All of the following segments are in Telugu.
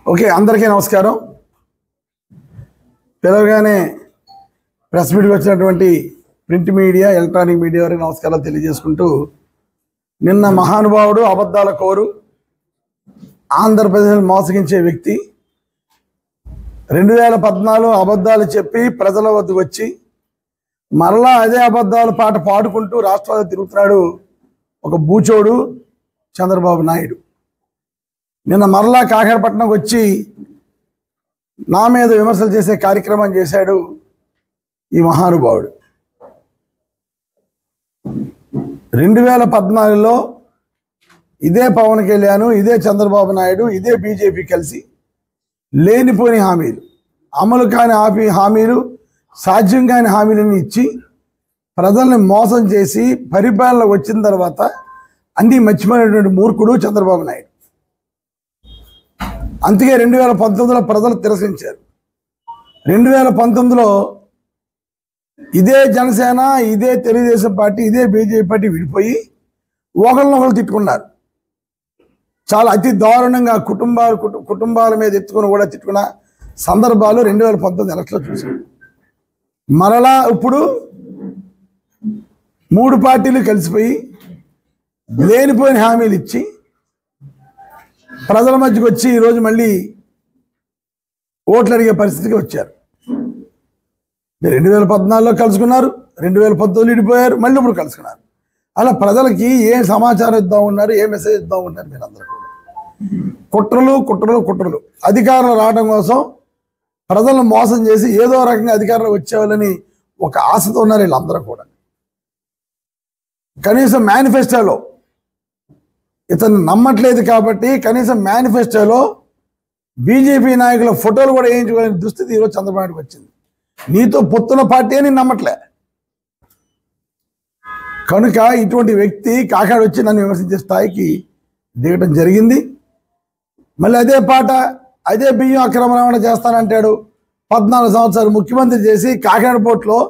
ఓకే, అందరికీ నమస్కారం. పిలవగానే ప్రెస్ మీట్కి వచ్చినటువంటి ప్రింట్ మీడియా, ఎలక్ట్రానిక్ మీడియా వారికి నమస్కారాలు తెలియజేసుకుంటూ, నిన్న మహానుభావుడు, అబద్ధాల కోరు, ఆంధ్రప్రదేశ్ మోసగించే వ్యక్తి 2014 అబద్ధాలు చెప్పి ప్రజల వద్దకు వచ్చి మరలా అదే అబద్ధాలు పాట పాడుకుంటూ రాష్ట్రాలు తిరుగుతున్నాడు ఒక బూచోడు చంద్రబాబు నాయుడు. నిన్న మరలా కాకినాడపట్నంకి వచ్చి నా మీద విమర్శలు చేసే కార్యక్రమం చేశాడు ఈ మహానుభావుడు. 2014లో ఇదే పవన్ కళ్యాణ్, ఇదే చంద్రబాబు నాయుడు, ఇదే బీజేపీ కలిసి లేనిపోని హామీలు, అమలు కాని హామీలు, సాధ్యం కాని హామీలను ఇచ్చి ప్రజల్ని మోసం చేసి పరిపాలన వచ్చిన తర్వాత అన్నీ మర్చిపోయినటువంటి మూర్ఖుడు చంద్రబాబు నాయుడు. అందుకే 2019లో ప్రజలు తిరస్కరించారు. 2019లో ఇదే జనసేన, ఇదే తెలుగుదేశం పార్టీ, ఇదే బీజేపీ పార్టీ విడిపోయి ఒకరినొకరు తిట్టుకున్నారు. చాలా అతి దారుణంగా కుటుంబాల మీద ఎత్తుకుని కూడా తిట్టుకున్న సందర్భాలు 2019 ఎలక్షన్లో చూసాం. మరలా ఇప్పుడు 3 పార్టీలు కలిసిపోయి లేనిపోయిన హామీలు ఇచ్చి ప్రజల మధ్యకి వచ్చి ఈరోజు మళ్ళీ ఓట్లు అడిగే పరిస్థితికి వచ్చారు. 2014లో కలుసుకున్నారు, 2019లో విడిపోయారు, మళ్ళీ ఇప్పుడు కలుసుకున్నారు. అలా ప్రజలకి ఏ సమాచారం ఇద్దాం ఉన్నారు, ఏ మెసేజ్ ఇద్దాం ఉన్నారు మీరందరూ కూడా. కుట్రలు అధికారులు రావడం కోసం ప్రజలను మోసం చేసి ఏదో రకంగా అధికారంలో వచ్చేవాళ్ళని ఒక ఆశతో ఉన్నారు వీళ్ళందరూ కూడా. కనీసం మేనిఫెస్టోలో ఇతను నమ్మట్లేదు కాబట్టి కనీసం మేనిఫెస్టోలో బీజేపీ నాయకుల ఫోటోలు కూడా వేయించుకోలేని దుస్థితి ఈరోజు చంద్రబాబు నాయుడుకి వచ్చింది. నీతో పొత్తున్న పార్టీ అని నమ్మట్లే. కనుక ఇటువంటి వ్యక్తి కాకినాడ వచ్చి నన్ను విమర్శించే స్థాయికి దిగటం జరిగింది. మళ్ళీ అదే పాట, అదే బియ్యం అక్రమ రవాణా చేస్తానంటాడు. 14 సంవత్సరాలు ముఖ్యమంత్రి చేసి కాకినాడ పోర్టులో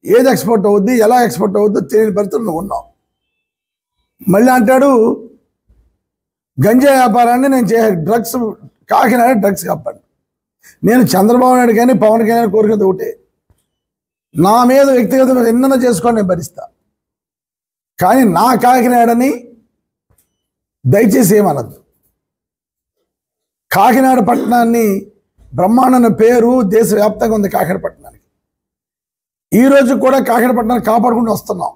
ఏది ఎక్స్పోర్ట్ అవుద్ది, ఎలా ఎక్స్పోర్ట్ అవుద్దో తెలియని పరిస్థితులు నువ్వు ఉన్నావు. మళ్ళీ అంటాడు గంజా వ్యాపారాన్ని నేను డ్రగ్స్, కాకినాడ డ్రగ్స్ కాపాడు. నేను చంద్రబాబు నాయుడు కానీ పవన్ కళ్యాణ్ కోరికది ఒకటే, నా మీద వ్యక్తిగతంగా ఎన్నైనా చేసుకొని నేను భరిస్తా, కానీ నా కాకినాడని దయచేసి ఏమనద్దు. కాకినాడ పట్టణాన్ని బ్రహ్మాండమైన పేరు దేశవ్యాప్తంగా ఉంది కాకినాడ పట్టణానికి. ఈరోజు కూడా కాకినాడ పట్టణాన్ని కాపాడుకుంటూ వస్తున్నాం.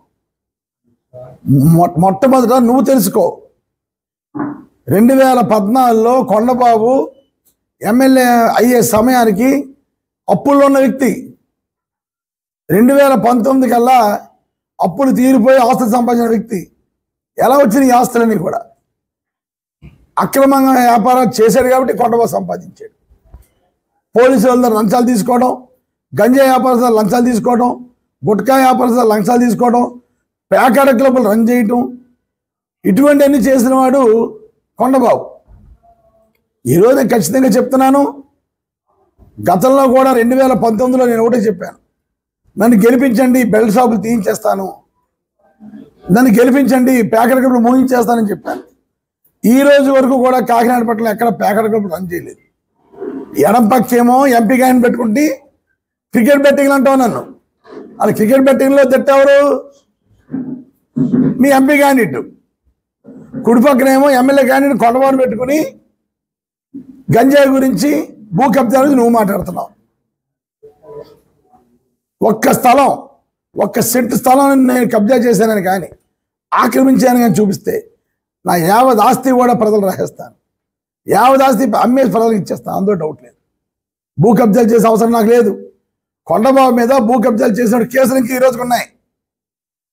మొట్టమొదట నువ్వు తెలుసుకో, 2014లో కొండబాబు ఎమ్మెల్యే అయ్యే సమయానికి అప్పుల్లో ఉన్న వ్యక్తి. 2019 కల్లా అప్పులు తీరిపోయి ఆస్తులు సంపాదించిన వ్యక్తి. ఎలా వచ్చిన ఈ ఆస్తులన్నీ కూడా అక్రమంగా వ్యాపారాలు చేశాడు కాబట్టి కొండబాబు సంపాదించాడు. పోలీసులందరూ లంచాలు తీసుకోవడం, గంజా వ్యాపారస్తులు లంచాలు తీసుకోవడం, గుట్కా వ్యాపారస్తులు లంచాలు తీసుకోవడం, ప్యాకెట్ క్లబ్లు రన్ చేయటం, ఇటువంటివన్నీ చేసిన వాడు కొండబాబు. ఈరోజు నేను ఖచ్చితంగా చెప్తున్నాను, గతంలో కూడా 2019లో నేను ఒకటే చెప్పాను, నన్ను గెలిపించండి బెల్ట్ షాపులు తీయించేస్తాను, నన్ను గెలిపించండి ప్యాకెట్ క్లబ్లు మోగించేస్తానని చెప్పాను. ఈ రోజు వరకు కూడా కాకినాడ పట్ల ఎక్కడ ప్యాకెట్ క్లబ్లు రన్ చేయలేదు. ఎడం పక్కేమో ఎంపీ గాయని పెట్టుకుంటే క్రికెట్ బెట్టింగ్లు అంటావు నన్ను. అలా క్రికెట్ బెట్టింగ్లో తిట్టెవరు? మీ ఎంపీ క్యాండిడేట్. కుడి పక్కనేమో ఎమ్మెల్యే క్యాండిడేట్ కొండబాబు పెట్టుకుని గంజాయి గురించి, భూ కబ్జా గురించి నువ్వు మాట్లాడుతున్నావు. ఒక్క సెంటు స్థలం నేను కబ్జా చేశానని కానీ, ఆక్రమించానని కానీ చూపిస్తే నా యావత్ ఆస్తి కూడా ప్రజలు రాసేస్తాను. యావత్ ఆస్తి అమ్మేసి ప్రజలకు ఇచ్చేస్తాను, అందులో డౌట్ లేదు. భూ కబ్జాలు చేసే అవసరం నాకు లేదు. కొండబాబు మీద భూ కబ్జాలు చేసిన కేసులు ఇంకా ఈ రోజుకు ఉన్నాయి.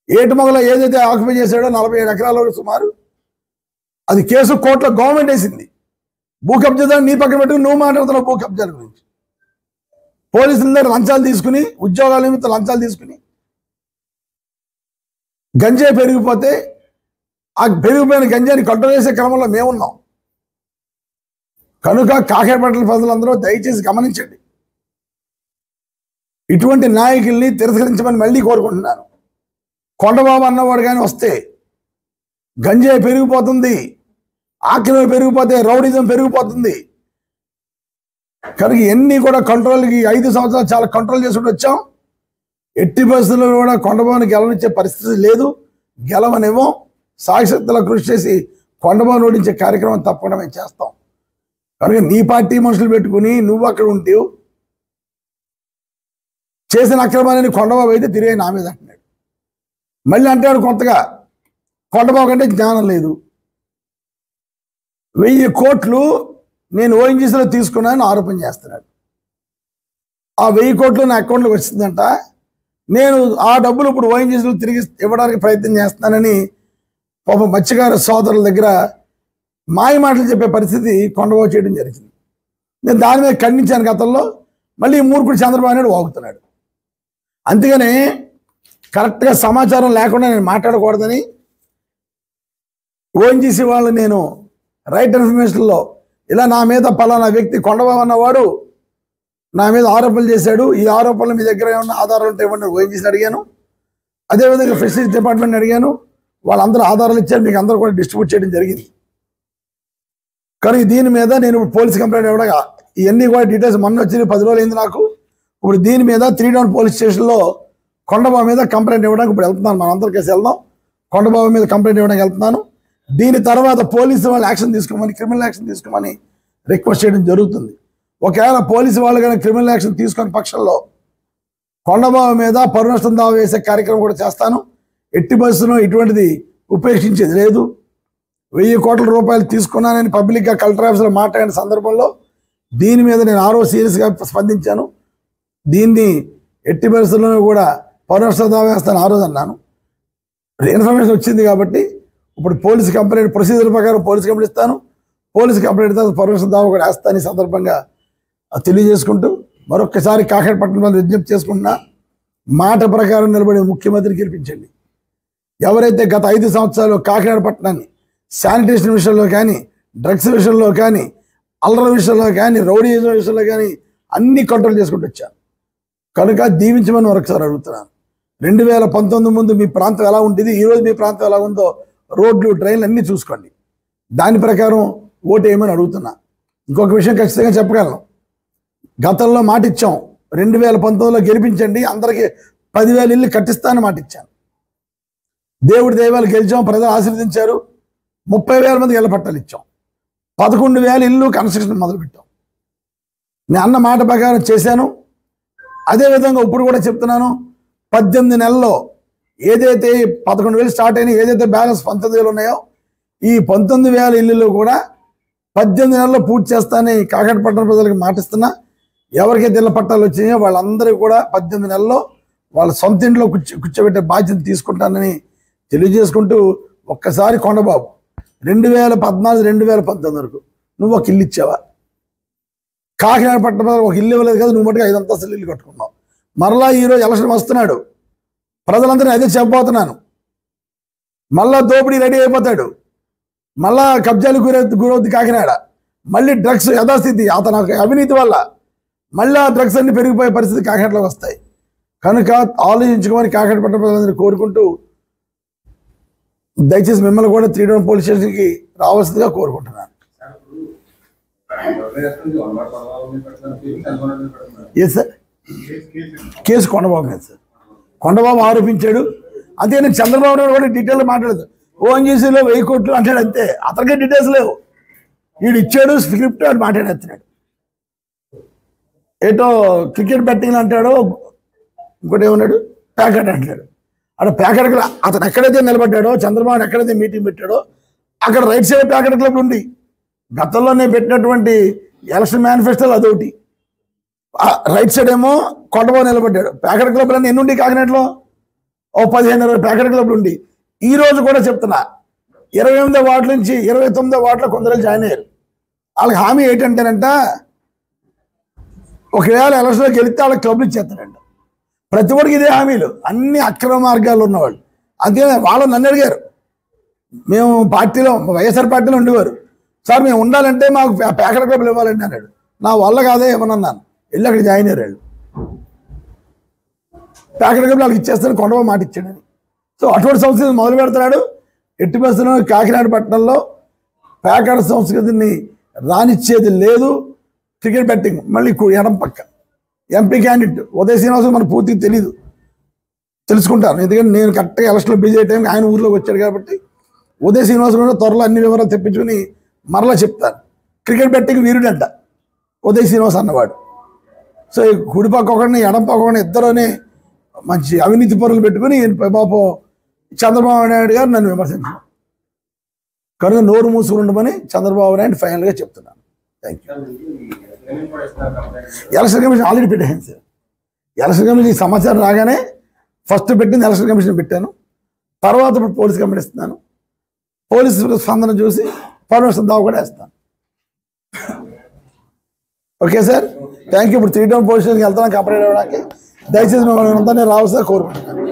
ఏటుమొగలో ఏదైతే ఆక్యుపై చేశాడో 47 ఎకరాలు సుమారు, అది కేసు కోర్టులో గవర్నమెంట్ వేసింది. భూ కబ్జాదారు నీ పక్కన పెట్టుకుని నువ్వు మాట్లాడుతున్నావు భూ కబ్జాల గురించి. పోలీసుల దగ్గర లంచాలు తీసుకుని, ఉద్యోగాల నిమిత్తం లంచాలు తీసుకుని గంజాయి పెరిగిపోతే ఆ పెరిగిపోయిన గంజాయిని కంట్రోల్ చేసే క్రమంలో మేమున్నాం. కనుక కాకినాడ ప్రజలందరూ దయచేసి గమనించండి, ఇటువంటి నాయకుల్ని తిరస్కరించమని మళ్ళీ కోరుకుంటున్నాను. కొండబాబు అన్నవాడు కానీ వస్తే గంజాయి పెరిగిపోతుంది, ఆక్రమణ పెరిగిపోతే రౌడిజం పెరిగిపోతుంది. కనుక ఇవన్నీ కూడా కంట్రోల్కి 5 సంవత్సరాలు చాలా కంట్రోల్ చేసుకుంటూ వచ్చాం. ఎట్టి పరిస్థితుల్లో కూడా కొండబాబుని గెలవనిచ్చే పరిస్థితి లేదు, గెలవనివ్వం. సాయశక్తులా కృషి చేసి కొండబాబుని ఓడించే కార్యక్రమం తప్పకుండా మేము చేస్తాం. కనుక నీ పార్టీ మనుషులు పెట్టుకుని నువ్వు అక్కడ ఉంటే చేసిన అక్రమాలని కొండబాబు అయితే తిరిగి నా మీద అంటున్నాడు. మళ్ళీ అంటాడు కొత్తగా కొండబాబు కంటే జ్ఞానం లేదు, 1000 కోట్లు నేను ఓఎన్జీసీలో తీసుకున్నానని ఆరోపణ చేస్తున్నాడు. ఆ 1000 కోట్లు నా అకౌంట్లోకి వచ్చిందంట, నేను ఆ డబ్బులు ఇప్పుడు ఓఎన్జీసీలో తిరిగి ఇవ్వడానికి ప్రయత్నం చేస్తానని పాప మత్స్యకార సోదరుల దగ్గర మాయ మాటలు చెప్పే పరిస్థితి కొండబాబు చేయడం జరిగింది. నేను దాని మీద ఖండించాను గతంలో. మళ్ళీ మూర్ఖుడు చంద్రబాబు నాయుడు వాగుతున్నాడు. అందుకనే కరెక్ట్గా సమాచారం లేకుండా నేను మాట్లాడకూడదని ఓఎన్జీసీ వాళ్ళు నేను రైట్ ఇన్ఫర్మేషన్లో ఇలా నా మీద పలానా వ్యక్తి కొండబాబు అన్నవాడు నా మీద ఆరోపణలు చేశాడు, ఈ ఆరోపణలు మీ దగ్గర ఏమన్నా ఆధారాలు ఉంటే ఇవ్వండి ఓఎన్జీసీని అడిగాను. అదేవిధంగా ఫిషరీస్ డిపార్ట్మెంట్ని అడిగాను, వాళ్ళందరూ ఆధారాలు ఇచ్చారు, మీకు అందరూ కూడా డిస్ట్రిబ్యూట్ చేయడం జరిగింది. కానీ దీని మీద నేను పోలీస్ కంప్లైంట్ ఇవ్వడం ఇవన్నీ కూడా డీటెయిల్స్ మొన్న వచ్చి 10 రోజులు అయింది నాకు. ఇప్పుడు దీని మీద 3 టౌన్ పోలీస్ స్టేషన్లో కొండబాబు మీద కంప్లైంట్ ఇవ్వడానికి ఇప్పుడు వెళ్తున్నాను. మనం అందరి కేసు వెళ్దాం. కొండబాబు మీద కంప్లైంట్ ఇవ్వడానికి వెళ్తున్నాను. దీని తర్వాత పోలీసు వాళ్ళు యాక్షన్ తీసుకోమని, క్రిమినల్ యాక్షన్ తీసుకోమని రిక్వెస్ట్ చేయడం జరుగుతుంది. ఒకవేళ పోలీసు వాళ్ళు కానీ క్రిమినల్ యాక్షన్ తీసుకునే పక్షంలో కొండబాబు మీద పరువు నష్టం దావా వేసే కార్యక్రమం కూడా చేస్తాను. ఎట్టి పరిస్థితుల్లో ఇటువంటిది ఉపేక్షించేది లేదు. 1000 కోట్ల రూపాయలు తీసుకున్నానని పబ్లిక్గా కలెక్టర్ ఆఫీసులో మాట్లాడిన సందర్భంలో దీని మీద నేను సీరియస్గా స్పందించాను. దీన్ని ఎట్టి పరిస్థితుల్లోనూ కూడా పరువు నష్టం దావా వేస్తాను రోజు అన్నాను. ఇన్ఫర్మేషన్ వచ్చింది కాబట్టి ఇప్పుడు పోలీస్ కంప్లైంట్ ప్రొసీజర్ ప్రకారం పోలీస్ కంప్లైంట్ ఇస్తాను. పోలీస్ కంప్లైంట్ తర్వాత పరువు నష్టం దావా కూడా వేస్తాను. ఈ సందర్భంగా తెలియజేసుకుంటూ మరొకసారి కాకినాడపట్నం వాళ్ళు విజ్ఞప్తి చేసుకుంటున్నా, మాట ప్రకారం నిలబడి ముఖ్యమంత్రిని గెలిపించండి. ఎవరైతే గత 5 సంవత్సరాలు కాకినాడపట్నాన్ని శానిటేషన్ విషయంలో కానీ, డ్రగ్స్ విషయంలో కానీ, అల్లరి విషయంలో కానీ, రౌడీయిజం విషయంలో కానీ అన్ని కంట్రోల్ చేసుకుంటూ వచ్చాను. కనుక దీవించమని మరొకసారి అడుగుతున్నాను. 2019 ముందు మీ ప్రాంతం ఎలా ఉండేది, ఈరోజు మీ ప్రాంతం ఎలా ఉందో రోడ్లు, ట్రైన్లు అన్నీ చూసుకోండి. దాని ప్రకారం ఓటు వేయమని అడుగుతున్నా. ఇంకొక విషయం ఖచ్చితంగా చెప్పగలను. గతంలో మాట ఇచ్చాం, 2019లో గెలిపించండి, అందరికీ 10,000 ఇల్లు కట్టిస్తానని మాట ఇచ్చాను. దేవుడి దైవాలు గెలిచాం, ప్రజలు ఆశీర్వదించారు. 30,000 మందికి ఇళ్ల పట్టాలు ఇచ్చాం. 11,000 ఇల్లు కన్స్ట్రక్షన్ మొదలుపెట్టాం. నేను అన్న మాట ప్రకారం చేశాను. అదేవిధంగా ఇప్పుడు కూడా చెప్తున్నాను, 18 నెలల్లో ఏదైతే 11,000 స్టార్ట్ అయినా, ఏదైతే బ్యాలెన్స్ 19,000 ఉన్నాయో ఈ 19,000 ఇల్లులో కూడా 18 నెలల్లో పూర్తి చేస్తానని కాకినాడపట్నం ప్రజలకు మాటిస్తున్నా. ఎవరికైతే ఇళ్ల పట్టాలు వచ్చినాయో వాళ్ళందరూ కూడా 18 నెలల్లో వాళ్ళ సొంత ఇంట్లో కూర్చోబెట్టే బాధ్యత తీసుకుంటానని తెలియజేసుకుంటూ, ఒక్కసారి కొండబాబు 2014, 2019 వరకు నువ్వు ఒక ఇల్లు ఇచ్చావా? కాకినాడపట్నం ఒక ఇల్లు ఇవ్వలేదు కదా, నువ్వు మటుకు 5 అంతస్తులు ఇల్లు కట్టుకున్నావు. మరలా ఈరోజు ఎలక్షన్ వస్తున్నాడు, ప్రజలందరినీ అదే చెప్పబోతున్నాను. మళ్ళా దోపిడీ రెడీ అయిపోతాడు, మళ్ళా కబ్జాలు గురవుద్ది కాకినాడ. మళ్ళీ డ్రగ్స్ యథాస్థితి, అతను అవినీతి వల్ల మళ్ళీ డ్రగ్స్ అన్ని పెరిగిపోయే పరిస్థితి కాకినాడలో వస్తాయి. కనుక ఆలోచించుకోమని కాకినాడపట్నం ప్రజలందరినీ కోరుకుంటూ, దయచేసి మిమ్మల్ని కూడా 3 టౌన్ పోలీస్ స్టేషన్కి రావాల్సిందిగా కోరుకుంటున్నాను. ఎస్ సార్, కేసు కొండబాబు మీద సార్. కొండబాబు ఆరోపించాడు. అంతే, నేను చంద్రబాబు నాయుడు కూడా డీటెయిల్గా మాట్లాడదు. ఓఎన్జీసీలో 1000 కోట్లు అంటాడు, అంతే. అతనికే డీటెయిల్స్ లేవు. వీడు ఇచ్చాడు స్క్రిప్ట్ అని మాట్లాడేస్తున్నాడు. ఏటో క్రికెట్ బెట్టింగ్ అంటాడు, ఇంకోటి ఏమన్నాడు ప్యాకెట్ అంటాడు. అక్కడ ప్యాకెట్ క్లబ్ అతను ఎక్కడైతే నిలబడ్డాడో, చంద్రబాబు ఎక్కడైతే మీటింగ్ పెట్టాడో అక్కడ రైట్ సైడ్ ప్యాకెట్ క్లబ్ ఉంది. గతంలో నేను పెట్టినటువంటి ఎలక్షన్ మేనిఫెస్టోలు అదొకటి. రైట్ సైడ్ ఏమో కొండబాబు నిలబడ్డాడు. ప్యాకెట్ క్లబ్లు అన్నీ ఎన్ని ఉండి కాకినాడలో? ఓ 15-20 ప్యాకెట్ క్లబ్లు ఉండి. ఈ రోజు కూడా చెప్తున్నా, 28వ వార్డు నుంచి 29వ వార్డులో కొందరు జాయిన్ అయ్యారు. వాళ్ళకి హామీ ఏంటంటేనంట, ఒకవేళ ఎలక్షన్లో గెలిస్తే వాళ్ళకి క్లబ్లు ఇచ్చేస్తారంట. ప్రతి ఒక్కరికి ఇదే హామీలు, అన్ని అక్రమ మార్గాలు ఉన్నవాళ్ళు. అంతే. వాళ్ళు నన్ను అడిగారు, మేము పార్టీలో వైఎస్ఆర్ పార్టీలో ఉండేవారు, సార్ మేము ఉండాలంటే మాకు ప్యాకెట్ క్లబ్లు ఇవ్వాలండి అన్నాడు. నా వల్ల కాదే ఏమన్నాను, వెళ్ళి అక్కడ జాయిన్ అయ్యారు వాళ్ళు. ప్యాకెట్ క్లబ్లు వాళ్ళకి ఇచ్చేస్తాను కొండబాబు మాట ఇచ్చాడని. సో అటువంటి సంస్కృతిని మొదలు పెడుతున్నాడు. ఎట్టి పరిస్థితుల్లో కాకినాడ పట్టణంలో ప్యాకెట్ సంస్కృతిని రానిచ్చేది లేదు. క్రికెట్ బెట్టింగ్ మళ్ళీ ఎడం పక్క ఎంపీ క్యాండిడేట్ ఉదయ్ శ్రీనివాస్ మనకు పూర్తిగా తెలీదు, తెలుసుకుంటాను. ఎందుకంటే నేను కరెక్ట్గా ఎలక్షన్లో బిజీ అయ్యే టైంకి ఆయన ఊర్లోకి వచ్చాడు కాబట్టి ఉదయ్ శ్రీనివాస్ కూడా త్వరలో అన్ని వివరాలు తెప్పించుకుని మరలా చెప్తాను. క్రికెట్ బెట్టింగ్ వీరుడంట ఉదయ్ శ్రీనివాస్ అన్నవాడు. సో కుడి పక్క ఒకడిని ఎడం పక్క ఒకడిని ఇద్దరునే మంచి అవినీతి పరులు పెట్టుకుని పాపం చంద్రబాబు నాయుడు గారు నన్ను విమర్శించారు. కనుక నోరు మూసుకుని ఉండమని చంద్రబాబు నాయుడు ఫైనల్గా చెప్తున్నాను. Thank you. Election commission already పెట్టాను సార్. ఎలక్షన్ కమిషన్ ఈ సమాచారం రాగానే ఫస్ట్ పెట్టింది ఎలక్షన్ కమిషన్ పెట్టాను, తర్వాత ఇప్పుడు పోలీస్ కంప్లైంట్ ఇస్తున్నాను. పోలీసు స్పందన చూసి పర్మిషన్ దావా కూడా వేస్తాను. Okay sir, thank you. ఇప్పుడు 3 టౌన్ పోలీస్ స్టేషన్కి వెళ్తాను కంప్లైంట్ ఇవ్వడానికి. దయచేసి మిమ్మల్ని అంతా రావు సార్ కోరుకుంటున్నాను.